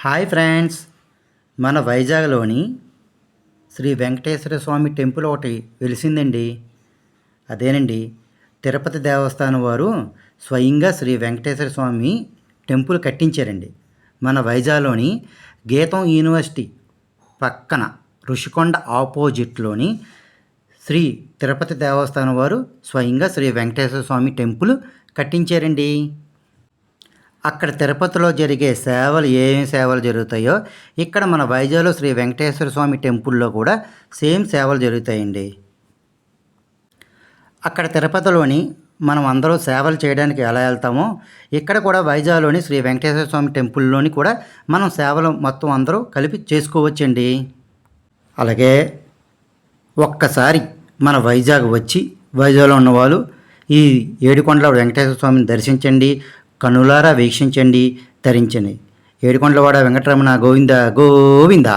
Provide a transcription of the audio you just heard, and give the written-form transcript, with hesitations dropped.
Hi friends, మన వైజాగ్లోని శ్రీ వెంకటేశ్వర స్వామి temple ఒకటి వెలిసిందండి. అదేనండి, తిరుపతి దేవస్థానం వారు స్వయంగా శ్రీ వెంకటేశ్వర స్వామి టెంపుల్ కట్టించారండి. మన వైజాగ్లోని గీతం యూనివర్సిటీ పక్కన ఋషికొండ ఆపోజిట్లోని శ్రీ తిరుపతి దేవస్థానం వారు స్వయంగా శ్రీ వెంకటేశ్వర స్వామి టెంపుల్ కట్టించారండి. అక్కడ తిరుపతిలో జరిగే సేవలు ఏమేమి సేవలు జరుగుతాయో ఇక్కడ మన వైజాగ్లో శ్రీ వెంకటేశ్వర స్వామి టెంపుల్లో కూడా సేమ్ సేవలు జరుగుతాయండి. అక్కడ తిరుపతిలోని మనం అందరూ సేవలు చేయడానికి ఎలా వెళ్తామో ఇక్కడ కూడా వైజాగ్లోని శ్రీ వెంకటేశ్వర స్వామి టెంపుల్లోని కూడా మనం సేవలు మొత్తం అందరూ కలిపి చేసుకోవచ్చండి. అలాగే ఒక్కసారి మన వైజాగ్ వచ్చి వైజాగ్లో ఉన్నవాళ్ళు ఈ ఏడుకొండల వెంకటేశ్వర స్వామిని దర్శించండి, కనులారా వీక్షించండి, ధరించండి. ఏడుకొండలవాడ వెంకటరమణ గోవింద గోవింద.